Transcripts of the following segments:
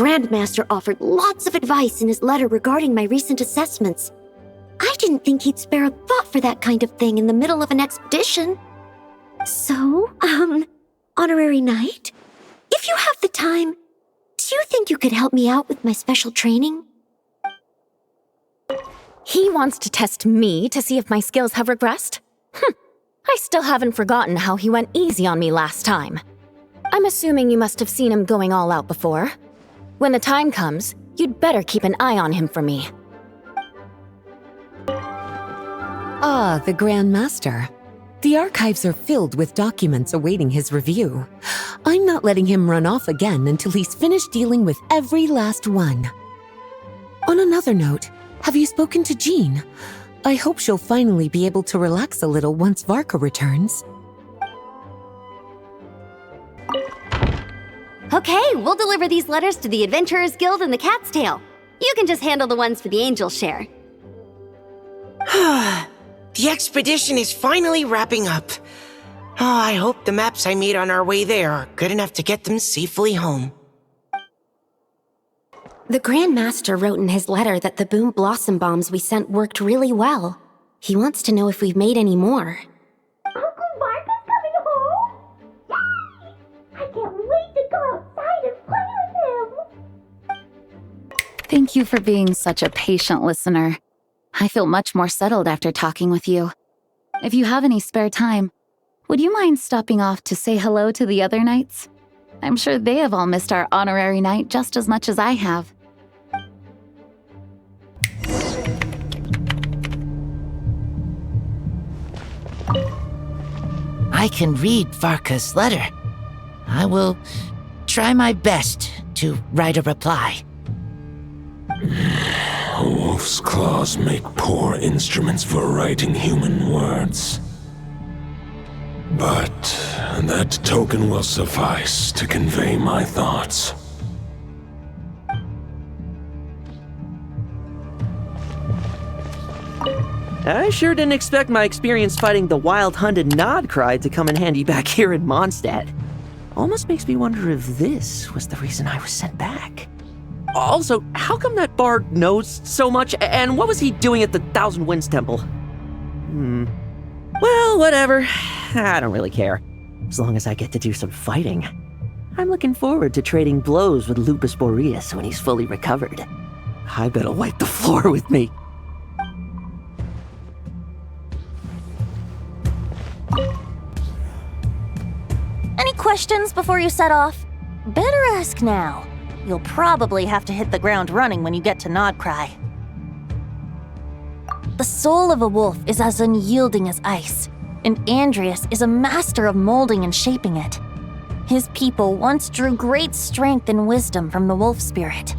Grandmaster offered lots of advice in his letter regarding my recent assessments. I didn't think he'd spare a thought for that kind of thing in the middle of an expedition. So, Honorary Knight, if you have the time, do you think you could help me out with my special training? He wants to test me to see if my skills have regressed? I still haven't forgotten how he went easy on me last time. I'm assuming you must have seen him going all out before. When the time comes, you'd better keep an eye on him for me. Ah, the Grand Master. The archives are filled with documents awaiting his review. I'm not letting him run off again until he's finished dealing with every last one. On another note, have you spoken to Jean? I hope she'll finally be able to relax a little once Varka returns. Okay, we'll deliver these letters to the Adventurers Guild and the Cat's Tail. You can just handle the ones for the Angels share. The expedition is finally wrapping up. Oh, I hope the maps I made on our way there are good enough to get them safely home. The Grand Master wrote in his letter that the Boom Blossom Bombs we sent worked really well. He wants to know if we've made any more. Uncle Varka's coming home? Yay! I can't wait to go outside and play with him! Thank you for being such a patient listener. I feel much more settled after talking with you. If you have any spare time, would you mind stopping off to say hello to the other knights? I'm sure they have all missed our honorary knight just as much as I have. I can read Varka's letter. I will try my best to write a reply. A wolf's claws make poor instruments for writing human words. But that token will suffice to convey my thoughts. I sure didn't expect my experience fighting the wild-hunted Nodcry to come in handy back here in Mondstadt. Almost makes me wonder if this was the reason I was sent back. Also, how come that bard knows so much, and what was he doing at the Thousand Winds Temple? Well, whatever. I don't really care. As long as I get to do some fighting. I'm looking forward to trading blows with Lupus Majoris when he's fully recovered. I bet he'll wipe the floor with me. Any questions before you set off? Better ask now. You'll probably have to hit the ground running when you get to Nodcry. The soul of a wolf is as unyielding as ice, and Andreas is a master of molding and shaping it. His people once drew great strength and wisdom from the wolf spirit.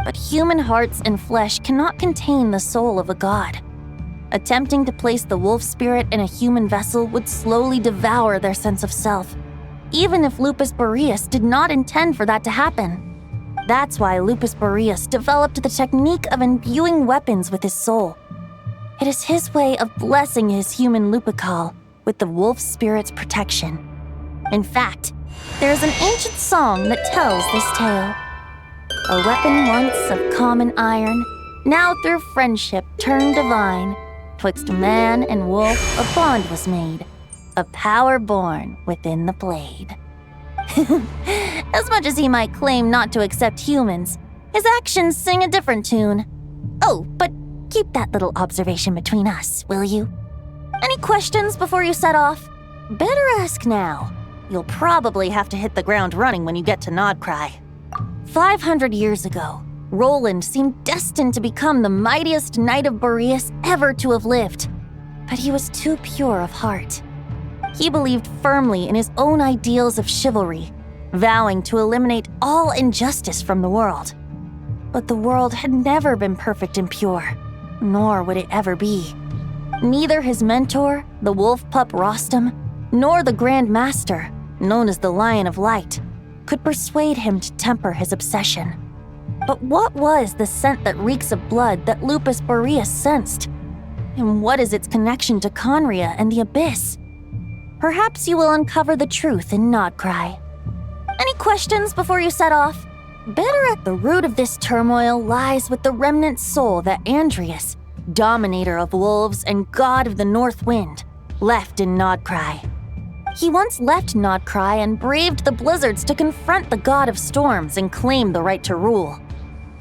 But human hearts and flesh cannot contain the soul of a god. Attempting to place the wolf spirit in a human vessel would slowly devour their sense of self, even if Lupus Majoris did not intend for that to happen. That's why Lupus Majoris developed the technique of imbuing weapons with his soul. It is his way of blessing his human Lupical with the wolf spirit's protection. In fact, there is an ancient song that tells this tale. A weapon once of common iron, now through friendship turned divine. Twixt man and wolf a bond was made, a power born within the blade. As much as he might claim not to accept humans, his actions sing a different tune. Oh, but keep that little observation between us, will you? Any questions before you set off? Better ask now. You'll probably have to hit the ground running when you get to Nodcry. 500 years ago, Roland seemed destined to become the mightiest knight of Boreas ever to have lived. But he was too pure of heart. He believed firmly in his own ideals of chivalry, vowing to eliminate all injustice from the world. But the world had never been perfect and pure, nor would it ever be. Neither his mentor, the wolf pup Rostam, nor the Grand Master, known as the Lion of Light, could persuade him to temper his obsession. But what was the scent that reeks of blood that Lupus Majoris sensed? And what is its connection to Conria and the Abyss? Perhaps you will uncover the truth in Nodcry. Any questions before you set off? Better at the root of this turmoil lies with the remnant soul that Andreas, dominator of wolves and god of the north wind, left in Nodcry. He once left Nodcry and braved the blizzards to confront the god of storms and claim the right to rule.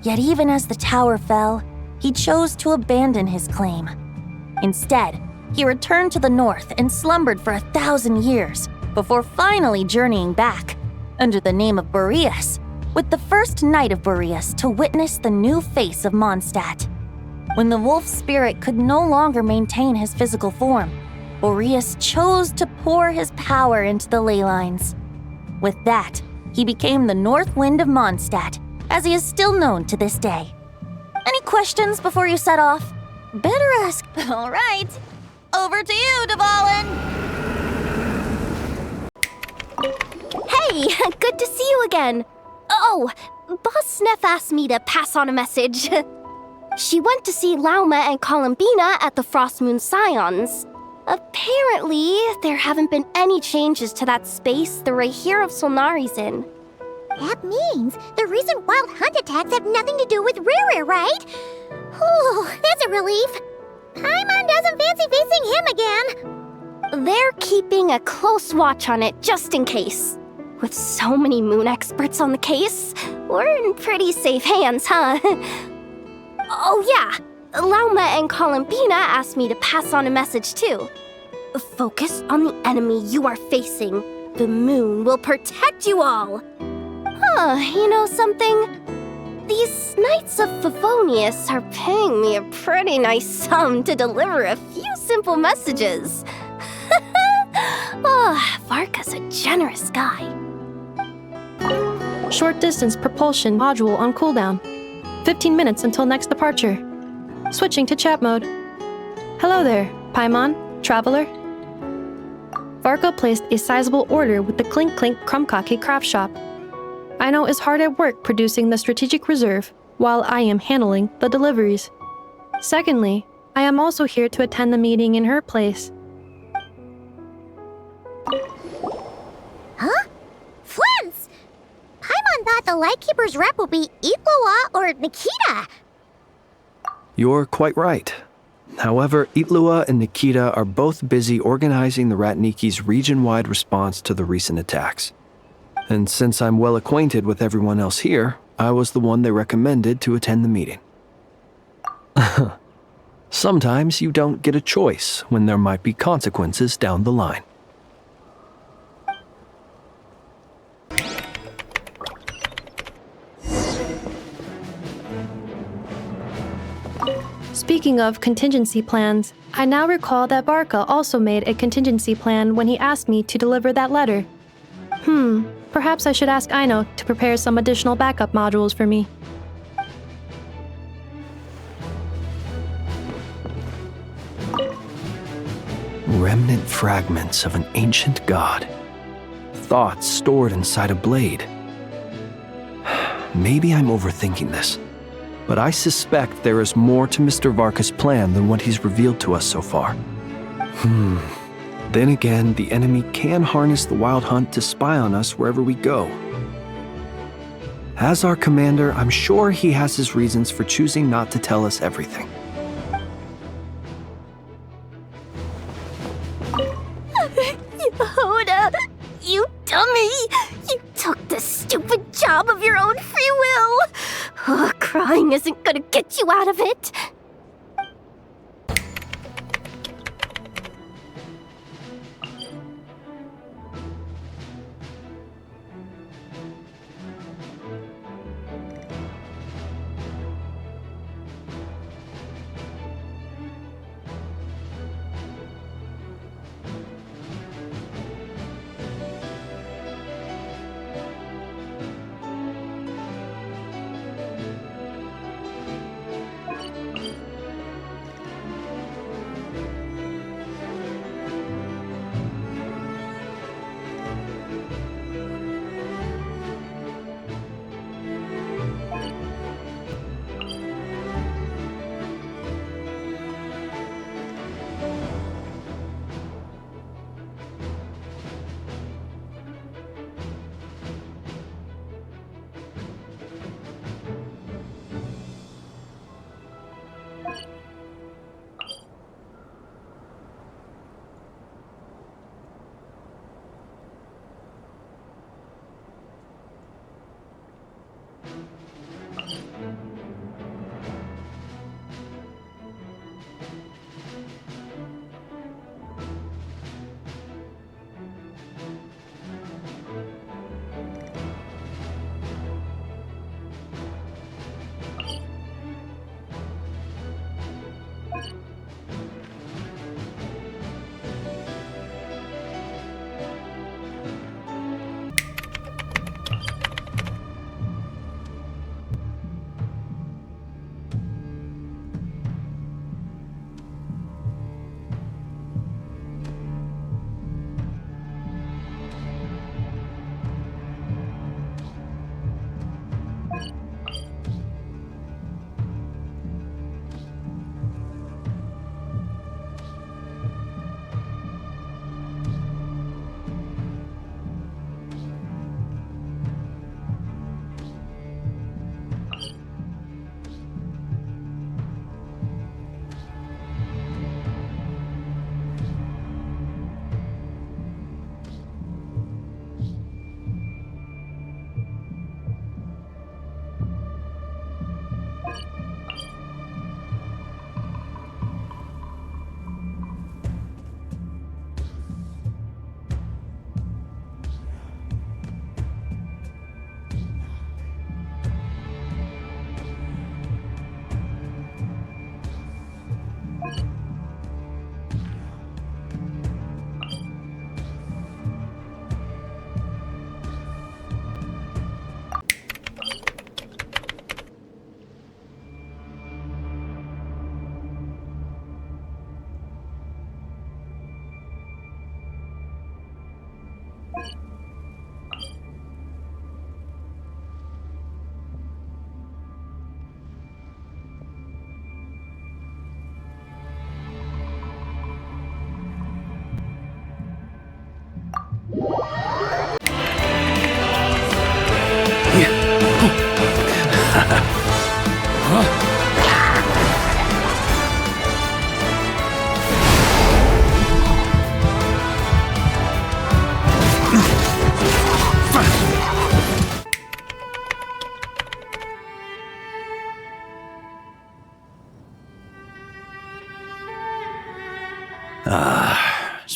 Yet even as the tower fell, he chose to abandon his claim. Instead, he returned to the north and slumbered for 1,000 years before finally journeying back, under the name of Boreas, with the first knight of Boreas to witness the new face of Mondstadt. When the wolf spirit could no longer maintain his physical form, Boreas chose to pour his power into the ley lines. With that, he became the North Wind of Mondstadt, as he is still known to this day. Any questions before you set off? Better ask. All right. Over to you, Dvalin. Hey, good to see you again. Oh, Boss Sneff asked me to pass on a message. She went to see Lauma and Columbina at the Frost Moon Scions. Apparently, there haven't been any changes to that space the Rahir of Solnari's in. That means the recent wild hunt attacks have nothing to do with Rere, right? Whew, that's a relief. Paimon doesn't fancy facing him again. They're keeping a close watch on it just in case. With so many moon experts on the case, we're in pretty safe hands, huh? Oh yeah, Lauma and Columbina asked me to pass on a message too. Focus on the enemy you are facing. The moon will protect you all. Huh, you know something? These Knights of Favonius are paying me a pretty nice sum to deliver a few simple messages. Oh, Varka's a generous guy. Short distance propulsion module on cooldown. 15 minutes until next departure. Switching to chat mode. Hello there, Paimon, traveler. Varka placed a sizable order with the Clink Clink Krumkake craft shop. Aino is hard at work producing the strategic reserve, while I am handling the deliveries. Secondly, I am also here to attend the meeting in her place. Huh? Flins! Paimon thought the Lightkeeper's rep would be Illuga or Nikita. You're quite right. However, Illuga and Nikita are both busy organizing the Ratniki's region-wide response to the recent attacks. And since I'm well acquainted with everyone else here, I was the one they recommended to attend the meeting. Sometimes you don't get a choice when there might be consequences down the line. Speaking of contingency plans, I now recall that Varka also made a contingency plan when he asked me to deliver that letter. Perhaps I should ask Aino to prepare some additional backup modules for me. Remnant fragments of an ancient god. Thoughts stored inside a blade. Maybe I'm overthinking this, but I suspect there is more to Mr. Varka's plan than what he's revealed to us so far. Then again, the enemy can harness the Wild Hunt to spy on us wherever we go. As our commander, I'm sure he has his reasons for choosing not to tell us everything. Jahoda, you dummy! You took this stupid job of your own free will! Oh, crying isn't gonna get you out of it!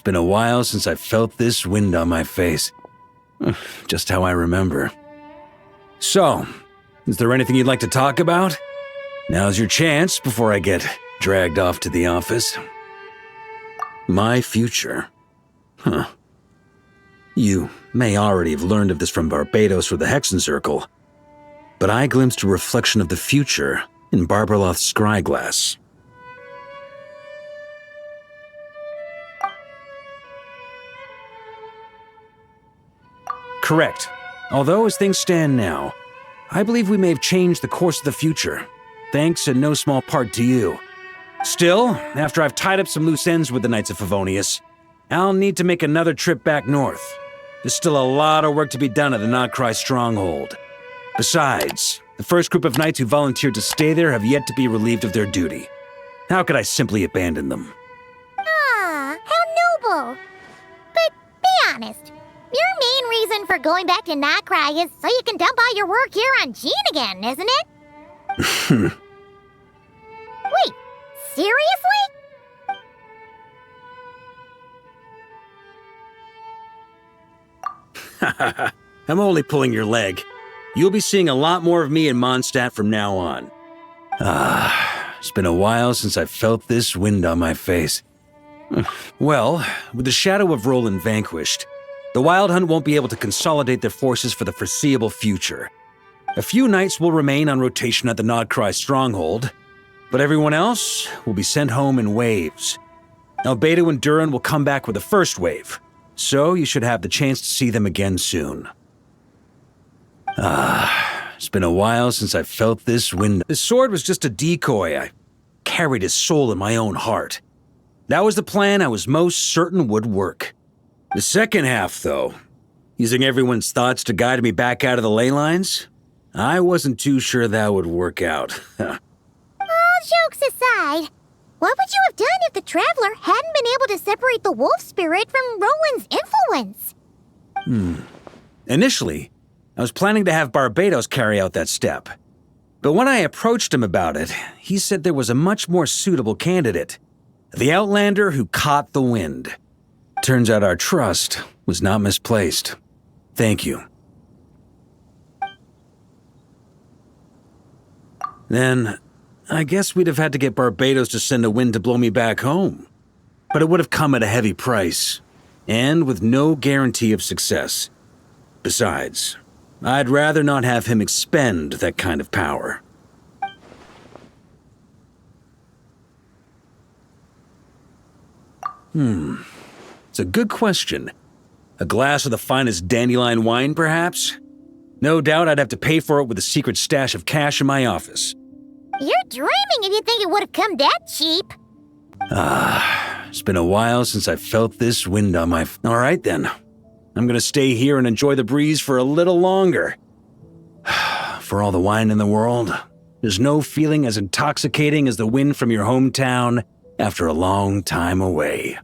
been a while since I felt this wind on my face. Just how I remember. So, is there anything you'd like to talk about? Now's your chance before I get dragged off to the office. My future. Huh. You may already have learned of this from Barbados or the Hexen Circle, but I glimpsed a reflection of the future in Barbarloth's scryglass. Correct. Although as things stand now, I believe we may have changed the course of the future, thanks in no small part to you. Still, after I've tied up some loose ends with the Knights of Favonius, I'll need to make another trip back north. There's still a lot of work to be done at the Nodcry stronghold. Besides, the first group of knights who volunteered to stay there have yet to be relieved of their duty. How could I simply abandon them? Ah, how noble. But be honest, your main reason for going back to Nodcry is so you can dump all your work here on Jean again, isn't it? Wait, seriously? I'm only pulling your leg. You'll be seeing a lot more of me in Mondstadt from now on. It's been a while since I felt this wind on my face. Well, with the shadow of Roland vanquished, the Wild Hunt won't be able to consolidate their forces for the foreseeable future. A few knights will remain on rotation at the Nodcry stronghold, but everyone else will be sent home in waves. Albedo and Durin will come back with the first wave, so you should have the chance to see them again soon. It's been a while since I felt this wind. This sword was just a decoy. I carried his soul in my own heart. That was the plan I was most certain would work. The second half, though, using everyone's thoughts to guide me back out of the ley lines, I wasn't too sure that would work out. All jokes aside, what would you have done if the Traveler hadn't been able to separate the wolf spirit from Roland's influence? Initially, I was planning to have Barbados carry out that step. But when I approached him about it, he said there was a much more suitable candidate. The Outlander who caught the wind. Turns out our trust was not misplaced. Thank you. Then, I guess we'd have had to get Barbados to send a wind to blow me back home. But it would have come at a heavy price, and with no guarantee of success. Besides, I'd rather not have him expend that kind of power. It's a good question. A glass of the finest dandelion wine, perhaps? No doubt I'd have to pay for it with a secret stash of cash in my office. You're dreaming if you think it would have come that cheap. It's been a while since I felt this wind on my... All right, then. I'm gonna stay here and enjoy the breeze for a little longer. For all the wine in the world, there's no feeling as intoxicating as the wind from your hometown after a long time away.